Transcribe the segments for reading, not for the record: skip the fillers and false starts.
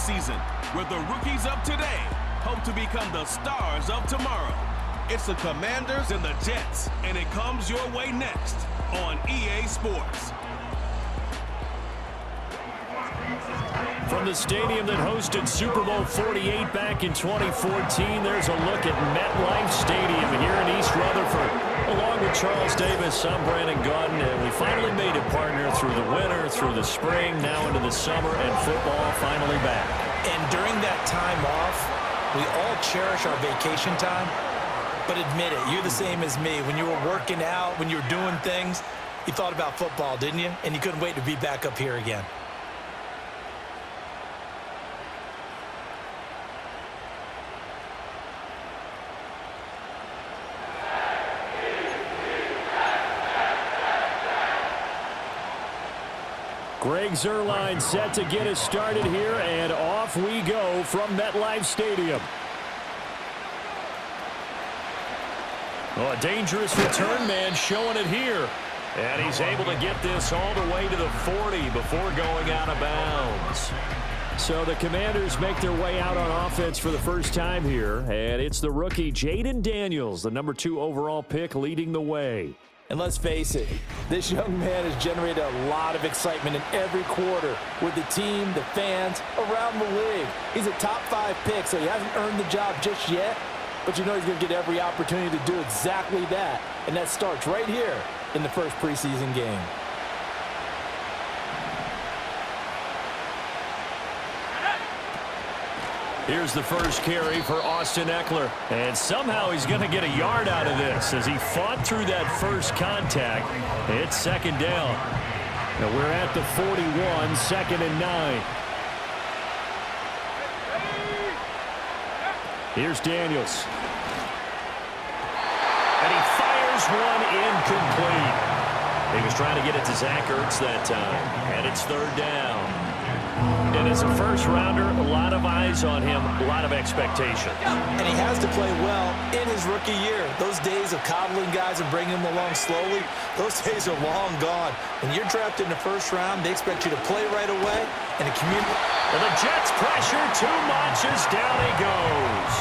season, where the rookies of today hope to become the stars of tomorrow. It's the Commanders and the Jets, and it comes your way next on EA Sports. From the stadium that hosted Super Bowl 48 back in 2014, there's a look at MetLife Stadium here in East Rutherford. Along with Charles Davis, I'm Brandon Gunn, and we finally made it, partner, through the winter, through the spring, now into the summer, and football finally back. And during that time off, we all cherish our vacation time. But admit it, you're the same as me. When you were working out, when you were doing things, you thought about football, didn't you? And you couldn't wait to be back up here again. Greg Zuerlein set to get us started here, and off we go from MetLife Stadium. Oh, a dangerous return man showing it here. And he's able to get this all the way to the 40 before going out of bounds. So the Commanders make their way out on offense for the first time here, and it's the rookie Jaden Daniels, the number 2 overall pick, leading the way. And let's face it, this young man has generated a lot of excitement in every quarter with the team, the fans, around the league. He's a top 5 pick, so he hasn't earned the job just yet, but you know he's going to get every opportunity to do exactly that. And that starts right here in the first preseason game. Here's the first carry for Austin Eckler. And somehow he's going to get a yard out of this as he fought through that first contact. It's second down. Now we're at the 41, 2nd and 9. Here's Daniels. And he fires one incomplete. He was trying to get it to Zach Ertz that time. And it's 3rd down. And as a first-rounder, a lot of eyes on him, a lot of expectations. And he has to play well in his rookie year. Those days of coddling guys and bringing them along slowly, those days are long gone. When you're drafted in the first round, they expect you to play right away. And the community. And the Jets pressure too much as down he goes.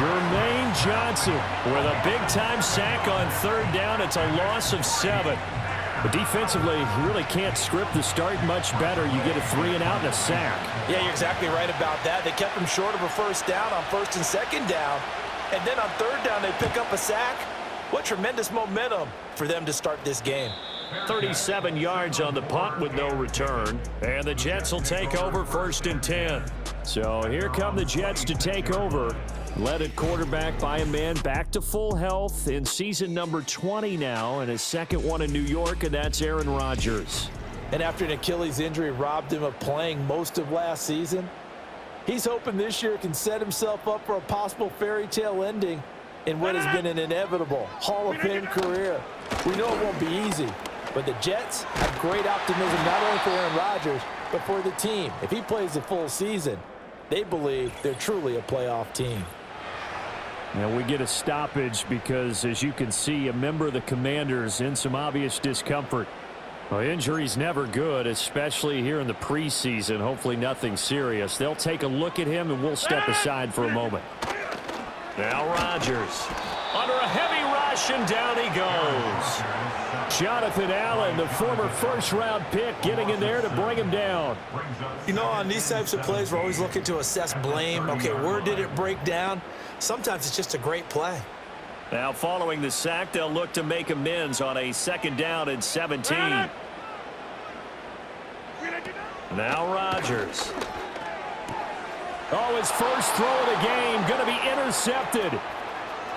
Jermaine Johnson with a big-time sack on 3rd down. It's a loss of 7. But defensively, you really can't script the start much better. You get a 3 and out and a sack. Yeah, you're exactly right about that. They kept him short of a first down on 1st and 2nd down. And then on 3rd down, they pick up a sack. What tremendous momentum for them to start this game. 37 yards on the punt with no return. And the Jets will take over 1st and 10. So here come the Jets to take over. Led at quarterback by a man back to full health in season number 20 now, and his 2nd one in New York, and that's Aaron Rodgers. And after an Achilles injury robbed him of playing most of last season, he's hoping this year can set himself up for a possible fairy tale ending in what has been an inevitable Hall of Fame career. We know it won't be easy, but the Jets have great optimism not only for Aaron Rodgers, but for the team. If he plays the full season, they believe they're truly a playoff team. And we get a stoppage because, as you can see, a member of the Commanders in some obvious discomfort. Well, injury's never good, especially here in the preseason. Hopefully nothing serious. They'll take a look at him, and we'll step aside for a moment. Now Rodgers under a heavy rush, and down he goes. Jonathan Allen, the former first-round pick, getting in there to bring him down. You know, on these types of plays, we're always looking to assess blame. Okay, where did it break down? Sometimes it's just a great play. Now, following the sack, they'll look to make amends on a 2nd down and 17. Now Rodgers. Oh, his first throw of the game going to be intercepted.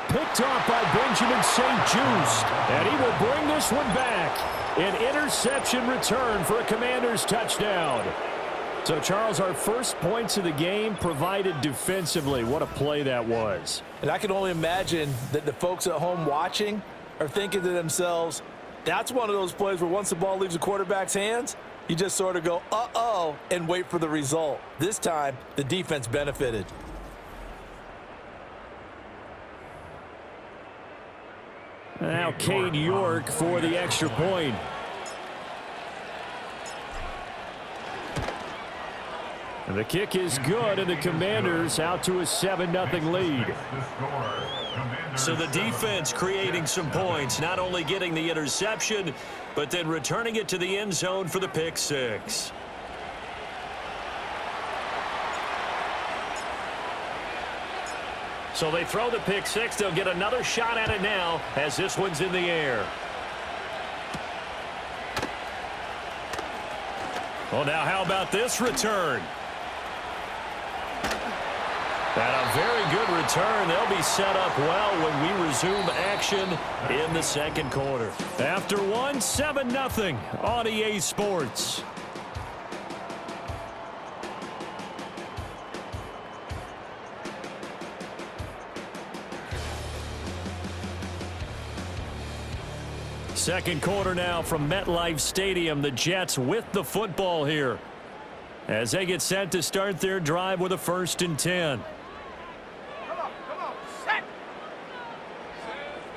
Picked off by Benjamin St-Juste. And he will bring this one back. An interception return for a Commanders touchdown. So, Charles, our first points of the game provided defensively. What a play that was. And I can only imagine that the folks at home watching are thinking to themselves, that's one of those plays where once the ball leaves the quarterback's hands, you just sort of go, uh-oh, and wait for the result. This time, the defense benefited. Now Cade York for the extra point. And the kick is good, and the Commanders out to a 7-0 lead. So the defense creating some points, not only getting the interception, but then returning it to the end zone for the pick six. So they throw the pick six. They'll get another shot at it now as this one's in the air. Well, now how about this return? And a very good return. They'll be set up well when we resume action in the second quarter. After one, 7-0 on EA Sports. Second quarter now from MetLife Stadium. The Jets with the football here as they get set to start their drive with a 1st and 10.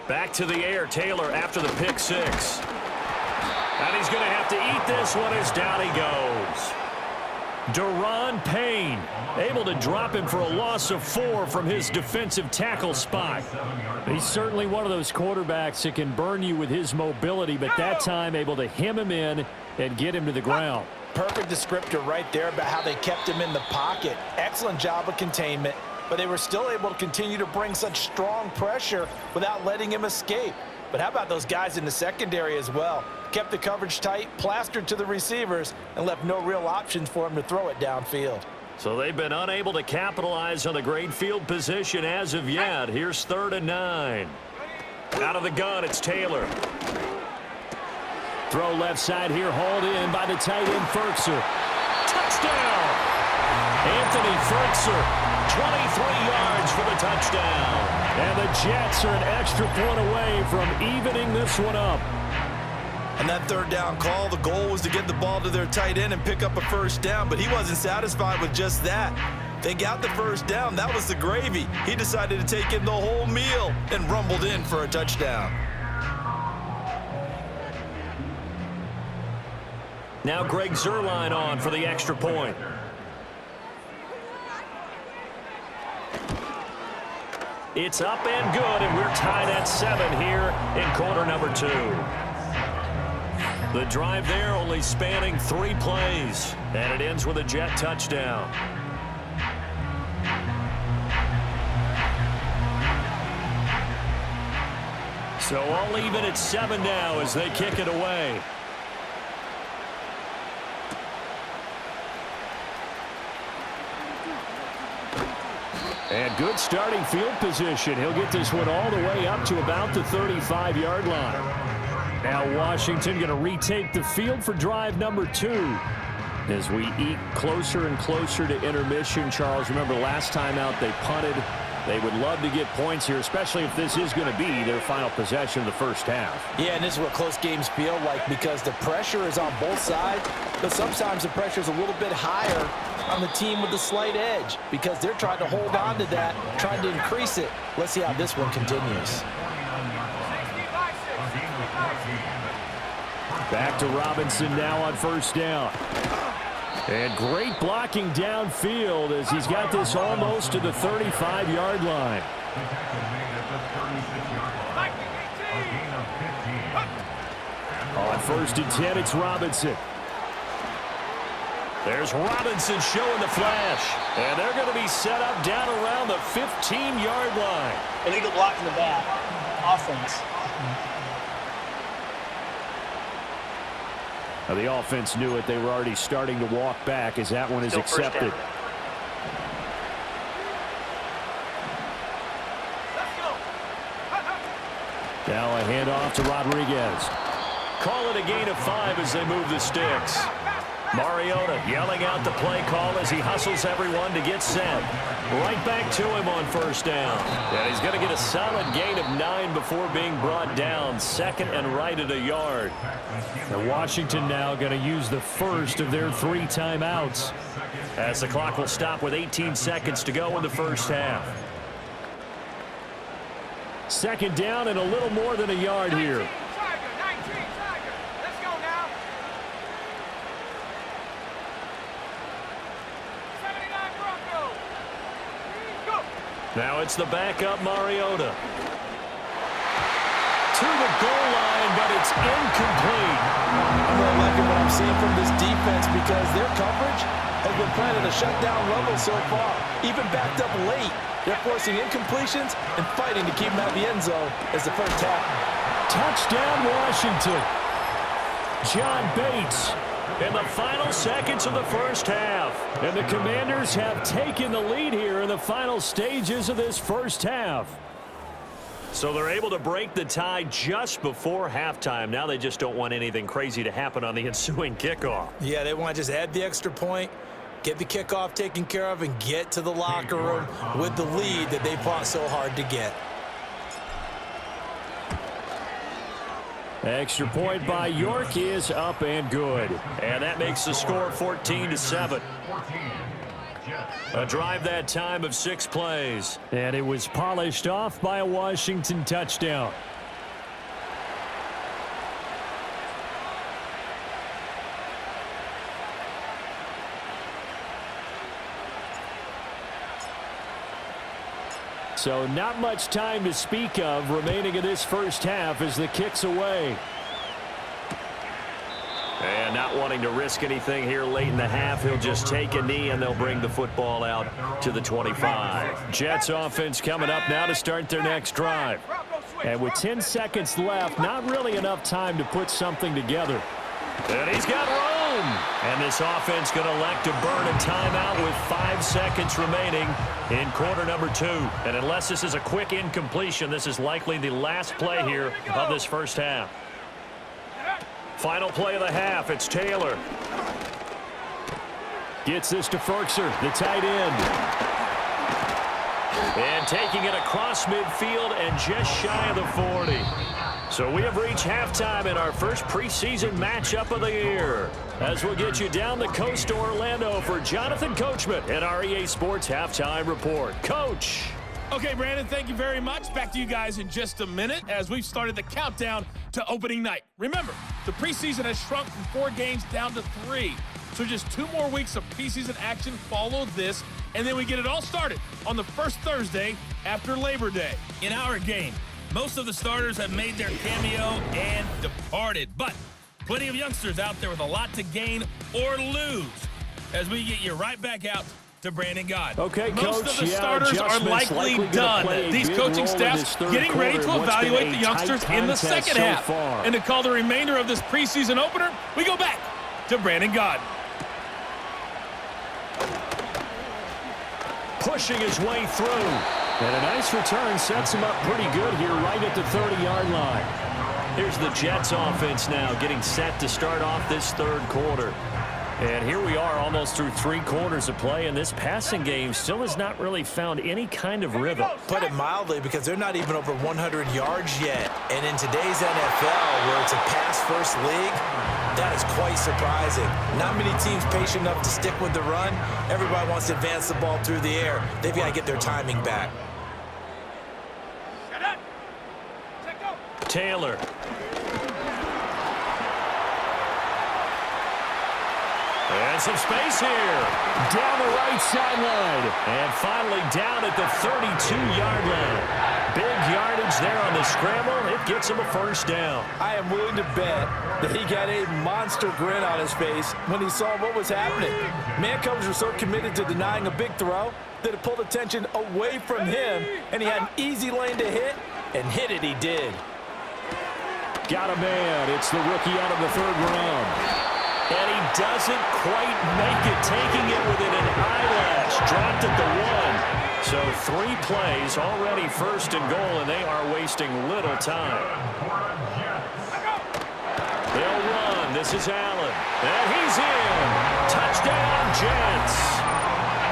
Back to the air, Taylor after the pick six. And he's going to have to eat this one as down he goes. Daron Payne able to drop him for a loss of 4 from his defensive tackle spot. He's certainly one of those quarterbacks that can burn you with his mobility, but that time able to hem him in and get him to the ground. Perfect descriptor right there about how they kept him in the pocket. Excellent job of containment, but they were still able to continue to bring such strong pressure without letting him escape. But how about those guys in the secondary as well? Kept the coverage tight, plastered to the receivers, and left no real options for him to throw it downfield. So they've been unable to capitalize on the great field position as of yet. Here's 3rd and 9. Out of the gun, it's Taylor. Throw left side here, hauled in by the tight end, Ferkser. Touchdown! Anthony Ferkser, 23 yards for the touchdown. And the Jets are an extra point away from evening this one up. And that 3rd down call, the goal was to get the ball to their tight end and pick up a 1st down, but he wasn't satisfied with just that. They got the 1st down. That was the gravy. He decided to take in the whole meal and rumbled in for a touchdown. Now Greg Zuerlein on for the extra point. It's up and good, and we're tied at 7 here in quarter number 2. The drive there only spanning 3 plays, and it ends with a Jet touchdown. So all even at 7 now as they kick it away. And good starting field position. He'll get this one all the way up to about the 35-yard line. Now Washington going to retake the field for drive number 2. As we eke closer and closer to intermission, Charles, remember last time out they punted. They would love to get points here, especially if this is going to be their final possession of the first half. Yeah, and this is what close games feel like because the pressure is on both sides, but sometimes the pressure is a little bit higher on the team with the slight edge because they're trying to hold on to that, trying to increase it. Let's see how this one continues. Back to Robinson now on 1st down. And great blocking downfield as he's got this almost to the 35-yard line. On 1st and 10, it's Robinson. There's Robinson showing the flash. And they're going to be set up down around the 15-yard line. Illegal block in the back. Offense. Now the offense knew it. They were already starting to walk back as that one is accepted. Now a handoff to Rodriguez. Call it a gain of 5 as they move the sticks. Mariota yelling out the play call as he hustles everyone to get set. Right back to him on 1st down. And he's going to get a solid gain of 9 before being brought down. 2nd and right at a yard. And Washington now going to use the first of their 3 timeouts as the clock will stop with 18 seconds to go in the first half. 2nd down and a little more than a yard here. Now it's the backup Mariota. To the goal line, but it's incomplete. I'm really liking what I'm seeing from this defense because their coverage has been playing at a shutdown level so far. Even backed up late, they're forcing incompletions and fighting to keep them out of the end zone as the first half. Touchdown, Washington. John Bates. In the final seconds of the first half. And the Commanders have taken the lead here in the final stages of this first half. So they're able to break the tie just before halftime. Now they just don't want anything crazy to happen on the ensuing kickoff. Yeah, they want to just add the extra point, get the kickoff taken care of, and get to the locker room with the lead that they fought so hard to get. Extra point by York is up and good. And that makes the score 14-7. A drive that time of 6 plays. And it was polished off by a Washington touchdown. So not much time to speak of remaining in this first half as the kick's away. And not wanting to risk anything here late in the half, he'll just take a knee and they'll bring the football out to the 25. Jets offense coming up now to start their next drive. And with 10 seconds left, not really enough time to put something together. And he's got room. And this offense going to elect to burn a timeout with 5 seconds remaining in quarter number 2. And unless this is a quick incompletion, this is likely the last play here of this first half. Final play of the half, it's Taylor. Gets this to Ferkser, the tight end. And taking it across midfield and just shy of the 40. So we have reached halftime in our first preseason matchup of the year. As we'll get you down the coast to Orlando for Jonathan Coachman and our EA Sports Halftime Report. Coach. Okay, Brandon, thank you very much. Back to you guys in just a minute as we've started the countdown to opening night. Remember, the preseason has shrunk from 4 games down to 3. So just 2 more weeks of preseason action follow this, and then we get it all started on the first Thursday after Labor Day. In our game, most of the starters have made their cameo and departed, but plenty of youngsters out there with a lot to gain or lose as we get you right back out to Brandon God. Okay, most Coach, of the starters are likely done. These coaching staffs getting ready to evaluate the youngsters in the second half. And to call the remainder of this preseason opener, we go back to Brandon God. Pushing his way through. And a nice return sets him up pretty good here right at the 30-yard line. Here's the Jets offense now getting set to start off this third quarter. And here we are almost through 3 quarters of play, and this passing game still has not really found any kind of rhythm. Put it mildly, because they're not even over 100 yards yet. And in today's NFL, where it's a pass-first league, that is quite surprising. Not many teams patient enough to stick with the run. Everybody wants to advance the ball through the air. They've got to get their timing back. Taylor. And some space here. Down the right sideline. And finally down at the 32-yard line. Big yardage there on the scramble. It gets him a first down. I am willing to bet that he got a monster grin on his face when he saw what was happening. Man coverage were so committed to denying a big throw that it pulled attention away from him, and he had an easy lane to hit, and hit it he did. Got a man. It's the rookie out of the 3rd round. And he doesn't quite make it, taking it within an eyelash. Dropped at the 1. So 3 plays, already first and goal, and they are wasting little time. They'll run. This is Allen. And he's in. Touchdown, Jets.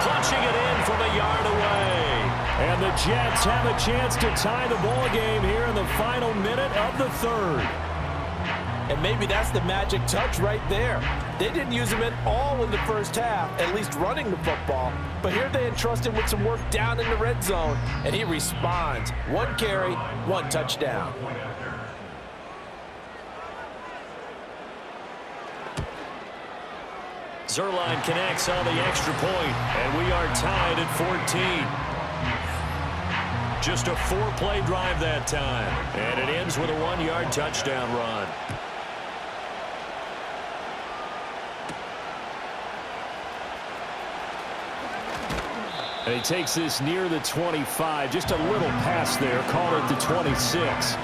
Punching it in from a yard away. And the Jets have a chance to tie the ball game here in the final minute of the 3rd. And maybe that's the magic touch right there. They didn't use him at all in the first half, at least running the football. But here they entrust him with some work down in the red zone, and he responds. 1 carry, 1 touchdown. Zerline connects on the extra point, and we are tied at 14. Just a 4-play drive that time. And it ends with a 1-yard touchdown run. And he takes this near the 25. Just a little pass there. Call it the 26.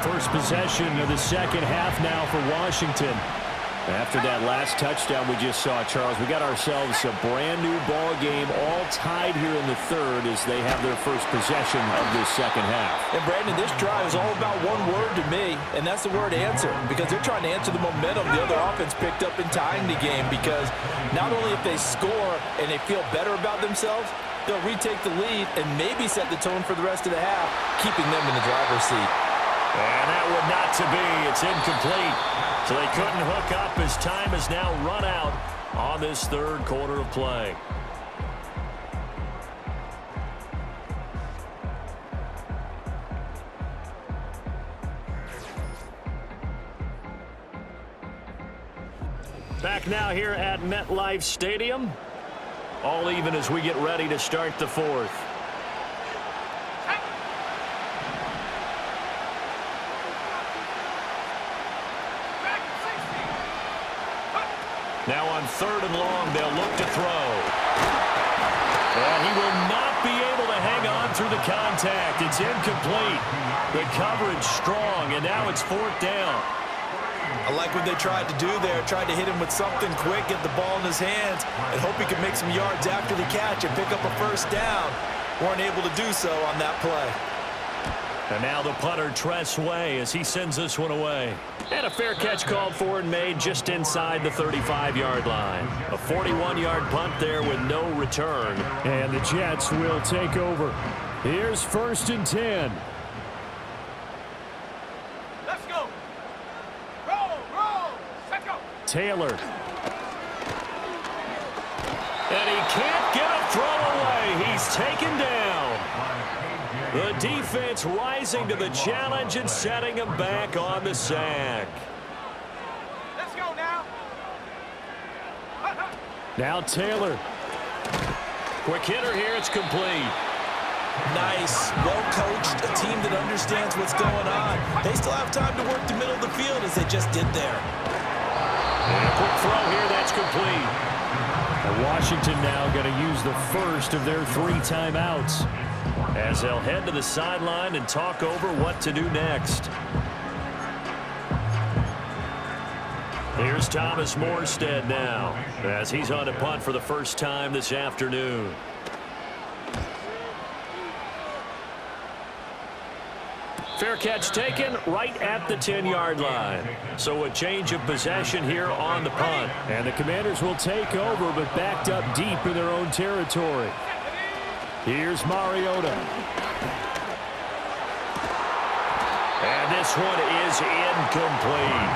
First possession of the second half now for Washington. After that last touchdown we just saw, Charles, we got ourselves a brand new ball game, all tied here in the third as they have their first possession of this second half. And Brandon, this drive is all about one word to me, and that's the word answer, because they're trying to answer the momentum the other offense picked up in tying the game, because not only if they score and they feel better about themselves, they'll retake the lead and maybe set the tone for the rest of the half, keeping them in the driver's seat. And that would not to be. It's incomplete. So they couldn't hook up as time is now run out on this third quarter of play. Back now here at MetLife Stadium. All even as we get ready to start the fourth. Now on 3rd and long, they'll look to throw. And he will not be able to hang on through the contact. It's incomplete. The coverage strong, and now it's 4th down. I like what they tried to do there, tried to hit him with something quick, get the ball in his hands, and hope he could make some yards after the catch and pick up a first down. Weren't able to do so on that play. And now the punter, Tress Way, as he sends this one away. And a fair catch called for and made just inside the 35-yard line. A 41-yard punt there with no return. And the Jets will take over. Here's 1st and 10. Let's go. Roll. Set go. Taylor. And he can't get a throw away. He's taken down. The defense rising to the challenge and setting him back on the sack. Let's go now. Now Taylor. Quick hitter here. It's complete. Nice, well-coached, a team that understands what's going on. They still have time to work the middle of the field as they just did there. And a quick throw here. That's complete. And Washington now going to use the first of their 3 timeouts, as they'll head to the sideline and talk over what to do next. Here's Thomas Morstead now, as he's on a punt for the first time this afternoon. Fair catch taken right at the 10-yard line. So a change of possession here on the punt. and the Commanders will take over, but backed up deep in their own territory. Here's Mariota. And this one is incomplete.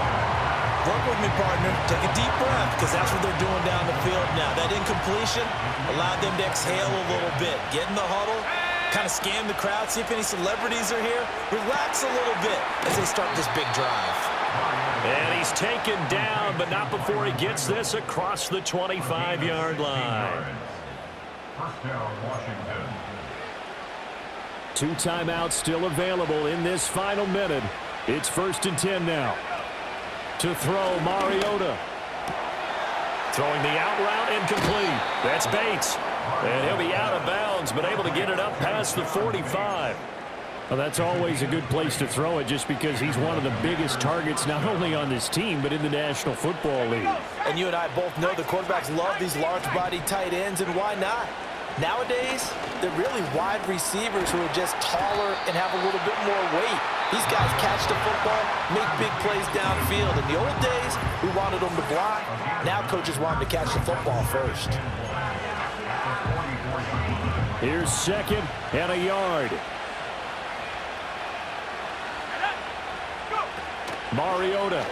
Work with me, partner. Take a deep breath, because that's what they're doing down the field now. That incompletion allowed them to exhale a little bit. Get in the huddle, kind of scan the crowd, see if any celebrities are here. Relax a little bit as they start this big drive. And he's taken down, but not before he gets this across the 25-yard line. First down, Washington. 2 timeouts still available in this final minute. It's 1st and 10 now. To throw, Mariota. Throwing the out route, incomplete. That's Bates. And he'll be out of bounds, but able to get it up past the 45. Well, that's always a good place to throw it, just because he's one of the biggest targets not only on this team but in the National Football League. And you and I both know the quarterbacks love these large-bodied tight ends, and why not? Nowadays, they're really wide receivers who are just taller and have a little bit more weight. These guys catch the football, make big plays downfield. In the old days, we wanted them to block. Now coaches want them to catch the football first. Here's 2nd and a yard. Mariota.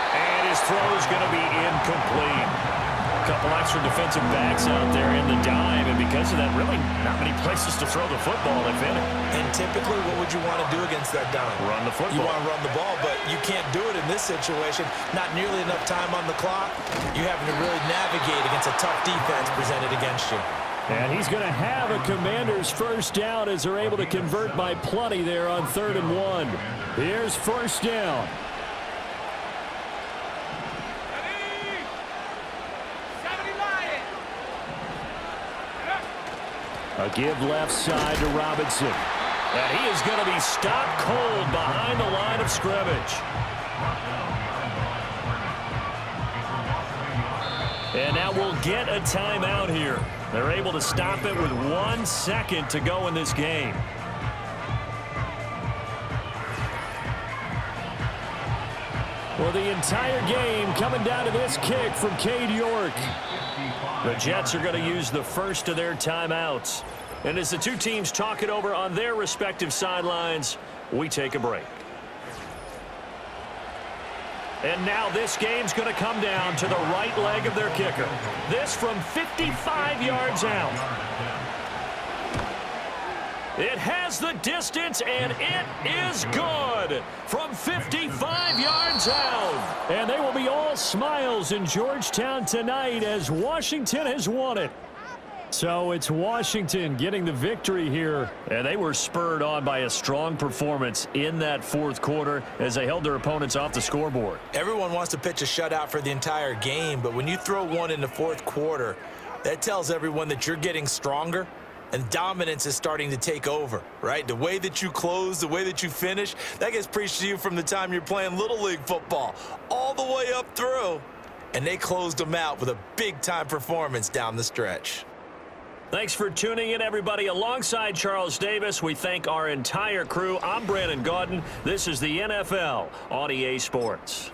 And his throw is going to be incomplete. A couple extra defensive backs out there in the dime, and because of that, really not many places to throw the football, if any. And typically, what would you want to do against that dime? Run the football. You want to run the ball, but you can't do it in this situation. Not nearly enough time on the clock. You're having to really navigate against a tough defense presented against you. And he's going to have a Commanders first down as they're able to convert by plenty there on 3rd and 1. Here's first down. A give left side to Robinson. And he is going to be stopped cold behind the line of scrimmage. And now we'll get a timeout here. They're able to stop it with 1 second to go in this game. Well, the entire game coming down to this kick from Cade York. The Jets are going to use the first of their timeouts. And as the two teams talk it over on their respective sidelines, we take a break. And now this game's going to come down to the right leg of their kicker. This from 55 yards out. It has the distance, and it is good from 55 yards out. And they will be all smiles in Georgetown tonight as Washington has won it. So it's Washington getting the victory here. And they were spurred on by a strong performance in that 4th quarter as they held their opponents off the scoreboard. Everyone wants to pitch a shutout for the entire game, but when you throw one in the 4th quarter, that tells everyone that you're getting stronger and dominance is starting to take over, right? The way that you close, the way that you finish, that gets preached to you from the time you're playing Little League football all the way up through. And they closed them out with a big-time performance down the stretch. Thanks for tuning in, everybody. Alongside Charles Davis, we thank our entire crew. I'm Brandon Gaudin. This is the NFL on EA Sports.